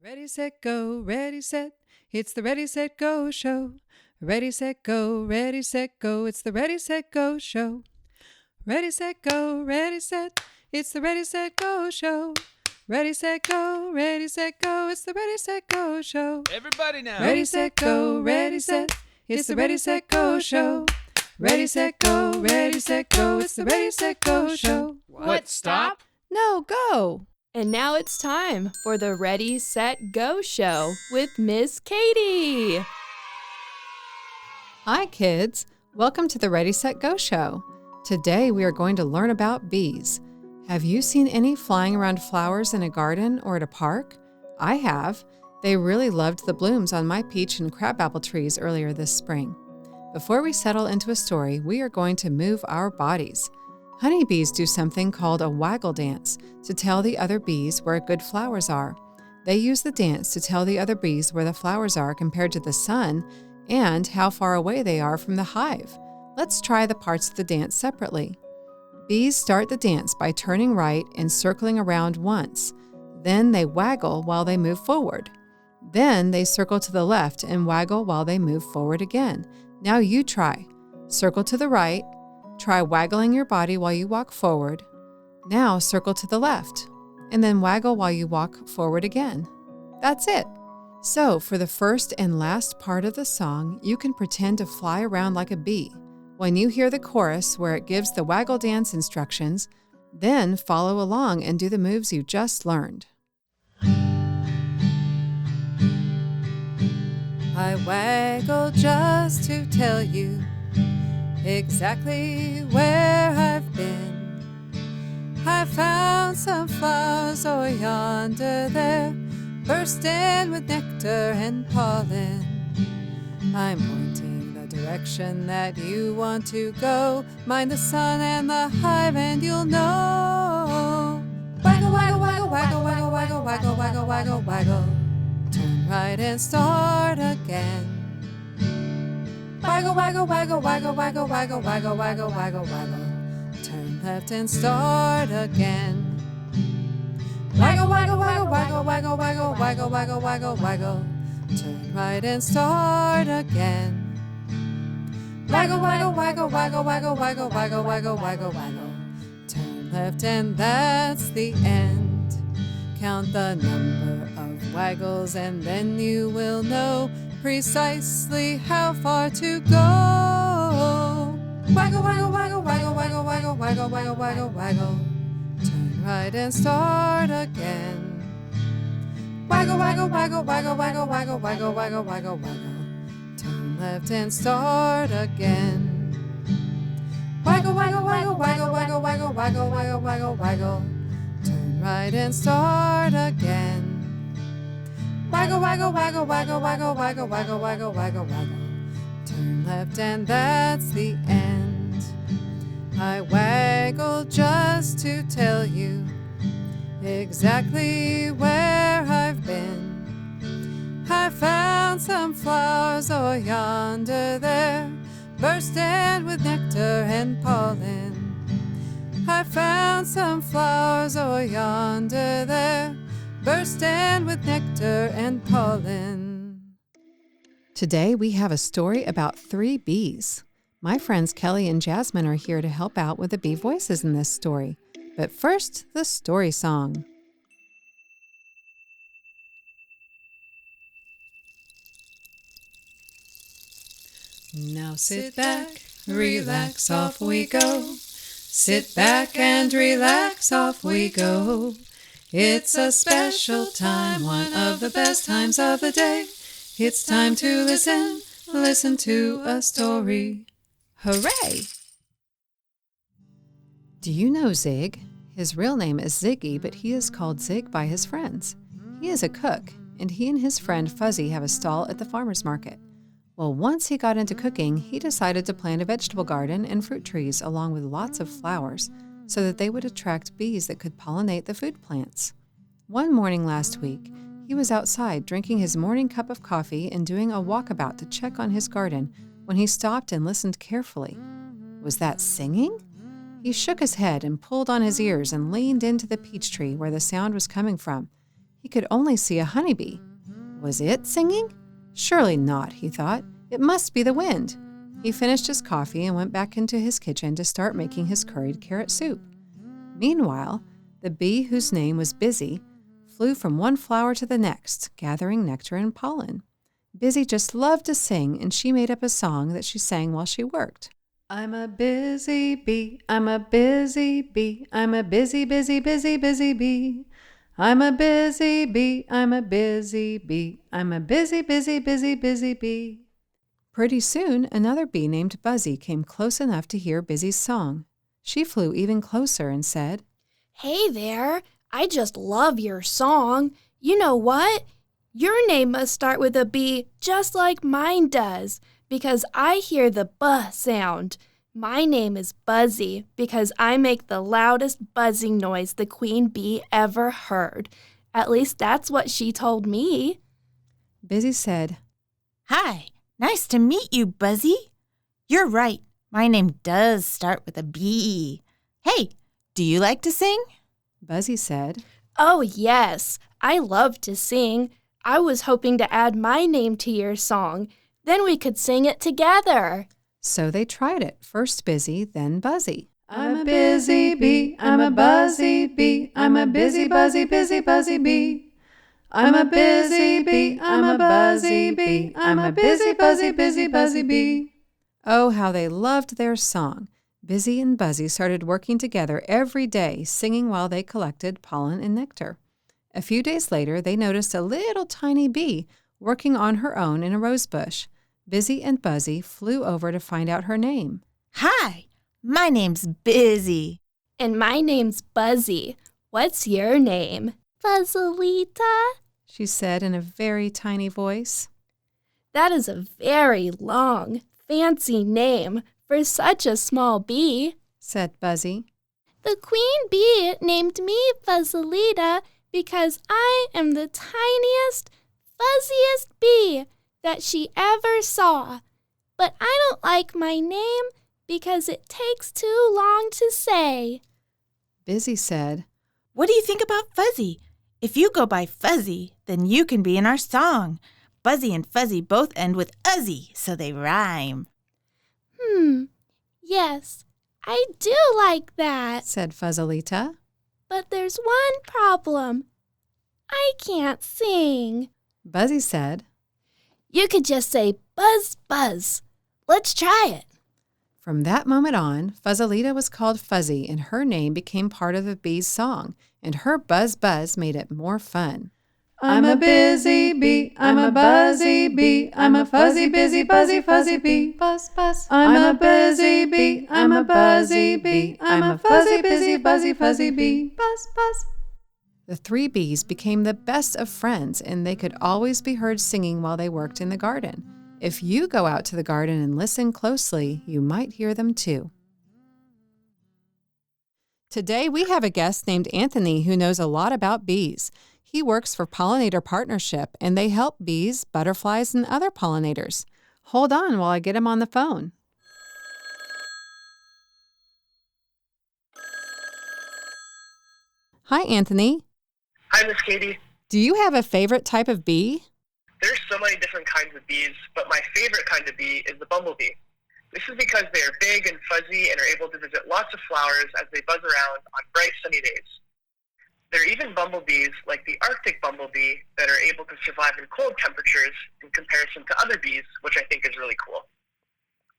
Ready, set, go, ready, set. It's the Ready, Set, Go show. Ready, set, go, ready, set, go. It's the Ready, Set, Go show. Ready, set, go, ready, set. It's the Ready, Set, Go show. Ready, set, go, ready, set, go. It's the Ready, Set, Go show. Everybody now. Ready, set, go, ready, set. It's the Ready, Set, Go show. Ready, set, go, ready, set, go. It's the Ready, Set, Go show. What? Stop? No, go. And now it's time for the Ready, Set, Go show with Miss Katie. Hi, kids. Welcome to the Ready, Set, Go show. Today we are going to learn about bees. Have you seen any flying around flowers in a garden or at a park? I have. They really loved the blooms on my peach and crabapple trees earlier this spring. Before we settle into a story, we are going to move our bodies. Honeybees do something called a waggle dance to tell the other bees where good flowers are. They use the dance to tell the other bees where the flowers are compared to the sun and how far away they are from the hive. Let's try the parts of the dance separately. Bees start the dance by turning right and circling around once. Then they waggle while they move forward. Then they circle to the left and waggle while they move forward again. Now you try. Circle to the right. Try waggling your body while you walk forward. Now circle to the left, and then waggle while you walk forward again. That's it. So for the first and last part of the song, you can pretend to fly around like a bee. When you hear the chorus where it gives the waggle dance instructions, then follow along and do the moves you just learned. I waggle just to tell you exactly where I've been. I found some flowers over yonder there, bursting with nectar and pollen. I'm pointing the direction that you want to go. Mind the sun and the hive and you'll know. Waggle, waggle, waggle, waggle, waggle, waggle, waggle, waggle, waggle, waggle. Turn right and start again. Waggle, waggle, waggle, waggle, waggle, waggle, waggle, waggle, waggle, waggle. Turn left and start again. Waggle, waggle, waggle, waggle, waggle, waggle, waggle, waggle, waggle, waggle. Turn right and start again. Waggle, waggle, waggle, waggle, waggle, waggle, waggle, waggle, waggle, waggle. Turn left and that's the end. Count the number of waggles and then you will know precisely how far to go. Waggle, waggle, waggle, waggle, waggle, waggle, waggle, waggle, waggle, waggle. Turn right and start again. Waggle, waggle, waggle, waggle, waggle, waggle, waggle, waggle, waggle, waggle. Turn left and start again. Waggle, waggle, waggle, waggle, waggle, waggle, waggle, waggle, waggle, waggle. Turn right and start again. Waggle, waggle, waggle, waggle, waggle, waggle, waggle, waggle, waggle, waggle. Turn left and that's the end. I waggle just to tell you exactly where I've been. I found some flowers over yonder there, bursting with nectar and pollen. I found some flowers over yonder there, bursting with nectar and pollen. Today we have a story about 3 bees. My friends Kelly and Jasmine are here to help out with the bee voices in this story. But first, the story song. Now sit back, relax, off we go. Sit back and relax, off we go. It's a special time, one of the best times of the day. It's time to listen to a story. Hooray! Do you know Zig? His real name is Ziggy, but he is called Zig by his friends. He is a cook, and he and his friend Fuzzy have a stall at the farmer's market. Well, once he got into cooking, he decided to plant a vegetable garden and fruit trees along with lots of flowers so that they would attract bees that could pollinate the food plants. One morning last week, he was outside drinking his morning cup of coffee and doing a walkabout to check on his garden when he stopped and listened carefully. Was that singing? He shook his head and pulled on his ears and leaned into the peach tree where the sound was coming from. he could only see a honeybee. Was it singing? Surely not, he thought. It must be the wind. He finished his coffee and went back into his kitchen to start making his curried carrot soup. Meanwhile, the bee, whose name was Buzzy, flew from one flower to the next, gathering nectar and pollen. Buzzy just loved to sing, and she made up a song that she sang while she worked. I'm a busy bee, I'm a busy bee, I'm a busy, busy, busy, busy bee. I'm a busy bee, I'm a busy bee, I'm a busy, busy, busy, busy bee. Pretty soon, another bee named Buzzy came close enough to hear Buzzy's song. She flew even closer and said, Hey there, I just love your song. You know what? Your name must start with a B just like mine does, because I hear the buh sound. My name is Buzzy because I make the loudest buzzing noise the queen bee ever heard. At least that's what she told me. Buzzy said, Hi, nice to meet you, Buzzy. You're right, my name does start with a B. Hey, do you like to sing? Buzzy said, Oh, yes, I love to sing. I was hoping to add my name to your song. Then we could sing it together. So they tried it, first Buzzy, then Buzzy. I'm a busy bee, I'm a buzzy bee, I'm a busy, buzzy, busy, buzzy bee. I'm a busy bee, I'm a buzzy bee, I'm a busy, buzzy, busy, buzzy bee. Oh, how they loved their song. Buzzy and Buzzy started working together every day, singing while they collected pollen and nectar. A few days later, they noticed a little tiny bee working on her own in a rose bush. Buzzy and Buzzy flew over to find out her name. Hi, my name's Busy. And my name's Buzzy. What's your name? Fuzzalita? She said in a very tiny voice. That is a very long, fancy name for such a small bee, said Buzzy. The queen bee named me Fuzzalita because I am the tiniest, fuzziest bee that she ever saw. But I don't like my name because it takes too long to say. Buzzy said, What do you think about Fuzzy? If you go by Fuzzy, then you can be in our song. Buzzy and Fuzzy both end with uzzy, so they rhyme. Yes, I do like that, said Fuzzalita. But there's one problem. I can't sing. Buzzy said, You could just say buzz, buzz. Let's try it. From that moment on, Fuzzalita was called Fuzzy, and her name became part of the bee's song, and her buzz buzz made it more fun. I'm a busy bee, I'm a buzzy bee, I'm a fuzzy, busy, buzzy, fuzzy bee. Buzz, buzz. I'm a busy bee, I'm a buzzy bee, I'm a fuzzy, busy, buzzy, fuzzy bee. Buzz, buzz. The three bees became the best of friends, and they could always be heard singing while they worked in the garden. If you go out to the garden and listen closely, you might hear them too. Today, we have a guest named Anthony who knows a lot about bees. He works for Pollinator Partnership, and they help bees, butterflies, and other pollinators. Hold on while I get him on the phone. Hi, Anthony. Hi, Miss Katie. Do you have a favorite type of bee? There's so many different kinds of bees, but my favorite kind of bee is the bumblebee. This is because they are big and fuzzy and are able to visit lots of flowers as they buzz around on bright sunny days. There are even bumblebees, like the Arctic bumblebee, that are able to survive in cold temperatures in comparison to other bees, which I think is really cool.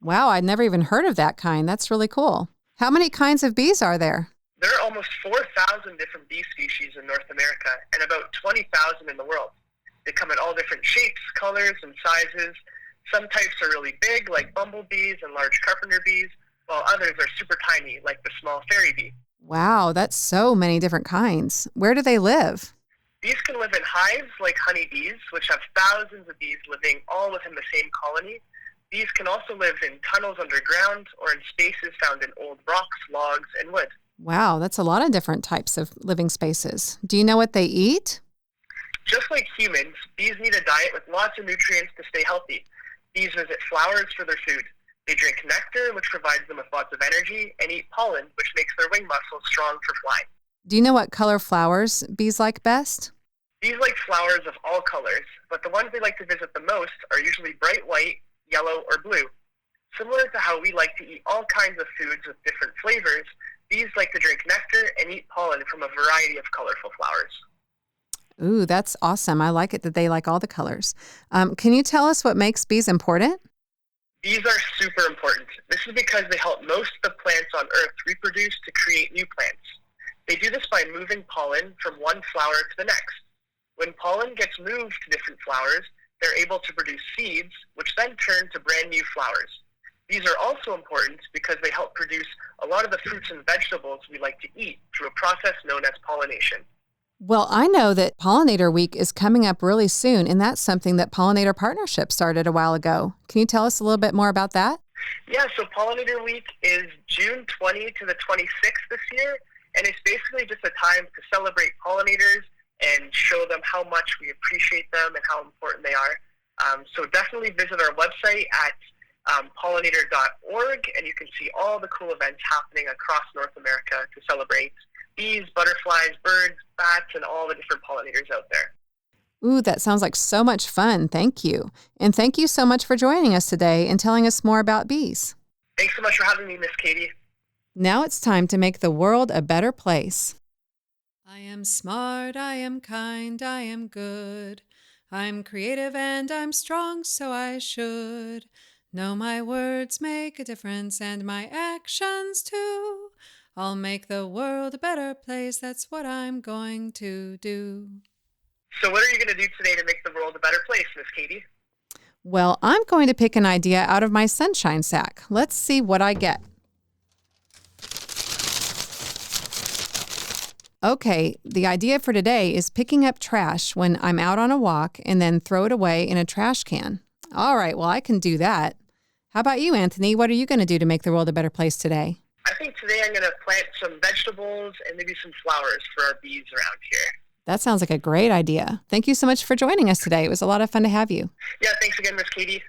Wow, I'd never even heard of that kind. That's really cool. How many kinds of bees are there? There are almost 4,000 different bee species in North America and about 20,000 in the world. They come in all different shapes, colors, and sizes. Some types are really big, like bumblebees and large carpenter bees, while others are super tiny, like the small fairy bee. Wow, that's so many different kinds. Where do they live? Bees can live in hives like honeybees, which have thousands of bees living all within the same colony. Bees can also live in tunnels underground or in spaces found in old rocks, logs, and wood. Wow, that's a lot of different types of living spaces. Do you know what they eat? Just like humans, bees need a diet with lots of nutrients to stay healthy. Bees visit flowers for their food. They drink nectar, which provides them with lots of energy, and eat pollen, which makes their wing muscles strong for flying. Do you know what color flowers bees like best? Bees like flowers of all colors, but the ones they like to visit the most are usually bright white, yellow, or blue. Similar to how we like to eat all kinds of foods with different flavors, bees like to drink nectar and eat pollen from a variety of colorful flowers. Ooh, that's awesome. I like it that they like all the colors. Can you tell us what makes bees important? Bees are super important. This is because they help most of the plants on Earth reproduce to create new plants. They do this by moving pollen from one flower to the next. When pollen gets moved to different flowers, they're able to produce seeds, which then turn to brand new flowers. These are also important because they help produce a lot of the fruits and vegetables we like to eat through a process known as pollination. Well, I know that Pollinator Week is coming up really soon, and that's something that Pollinator Partnership started a while ago. Can you tell us a little bit more about that? Yeah, so Pollinator Week is June 20 to the 26th this year, and it's basically just a time to celebrate pollinators and show them how much we appreciate them and how important they are. So definitely visit our website at pollinator.org, and you can see all the cool events happening across North America to celebrate bees, butterflies, birds, bats, and all the different pollinators out there. Ooh, that sounds like so much fun. Thank you. And thank you so much for joining us today and telling us more about bees. Thanks so much for having me, Miss Katie. Now it's time to make the world a better place. I am smart, I am kind, I am good. I'm creative and I'm strong, so I should know my words make a difference and my actions too. I'll make the world a better place, that's what I'm going to do. So what are you going to do today to make the world a better place, Miss Katie? Well, I'm going to pick an idea out of my sunshine sack. Let's see what I get. Okay, the idea for today is picking up trash when I'm out on a walk and then throw it away in a trash can. All right, well, I can do that. How about you, Anthony? What are you going to do to make the world a better place today? I think today I'm going to plant some vegetables and maybe some flowers for our bees around here. That sounds like a great idea. Thank you so much for joining us today. It was a lot of fun to have you. Yeah, thanks again, Miss Katie.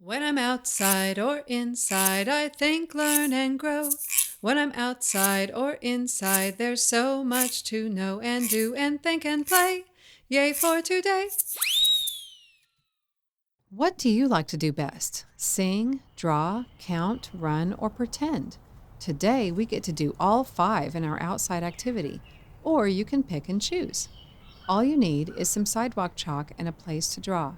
When I'm outside or inside, I think, learn, and grow. When I'm outside or inside, there's so much to know and do and think and play. Yay for today. What do you like to do best? Sing, draw, count, run, or pretend? Today, we get to do all 5 in our outside activity, or you can pick and choose. All you need is some sidewalk chalk and a place to draw.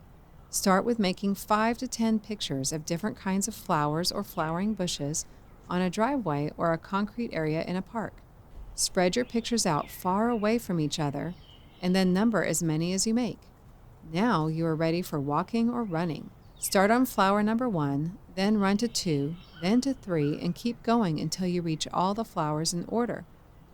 Start with making 5 to 10 pictures of different kinds of flowers or flowering bushes on a driveway or a concrete area in a park. Spread your pictures out far away from each other and then number as many as you make. Now you are ready for walking or running. Start on flower number 1, then run to 2, then to 3, and keep going until you reach all the flowers in order.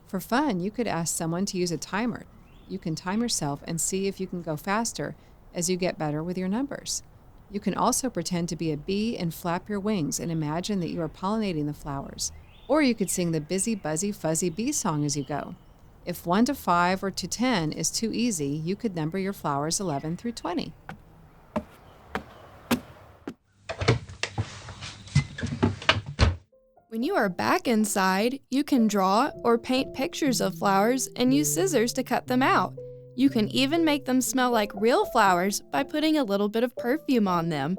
For fun, you could ask someone to use a timer. You can time yourself and see if you can go faster as you get better with your numbers. You can also pretend to be a bee and flap your wings and imagine that you are pollinating the flowers. Or you could sing the Busy, Buzzy, Fuzzy Bee song as you go. If 1 to 5 or to 10 is too easy, you could number your flowers 11 through 20. When you are back inside, you can draw or paint pictures of flowers and use scissors to cut them out. You can even make them smell like real flowers by putting a little bit of perfume on them.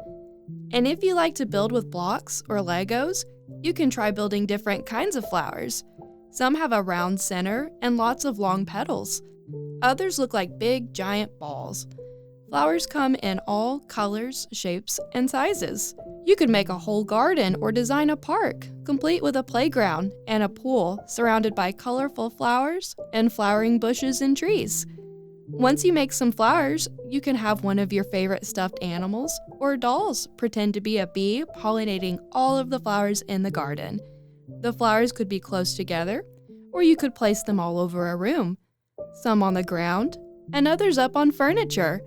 And if you like to build with blocks or Legos, you can try building different kinds of flowers. Some have a round center and lots of long petals. Others look like big, giant balls. Flowers come in all colors, shapes, and sizes. You could make a whole garden or design a park, complete with a playground and a pool surrounded by colorful flowers and flowering bushes and trees. Once you make some flowers, you can have one of your favorite stuffed animals or dolls pretend to be a bee pollinating all of the flowers in the garden. The flowers could be close together, or you could place them all over a room, some on the ground and others up on furniture.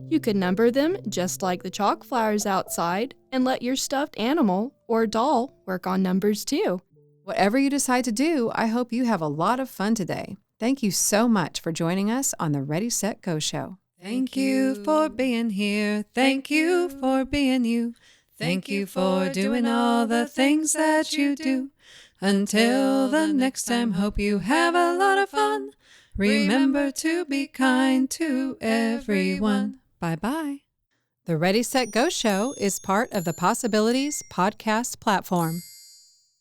You could number them just like the chalk flowers outside and let your stuffed animal or doll work on numbers too. Whatever you decide to do, I hope you have a lot of fun today. Thank you so much for joining us on the Ready, Set, Go show. Thank you for being here. Thank you for being you. Thank you for doing all the things that you do. Until the next time, hope you have a lot of fun. Remember to be kind to everyone. Bye-bye. The Ready, Set, Go show is part of the Possibilities podcast platform.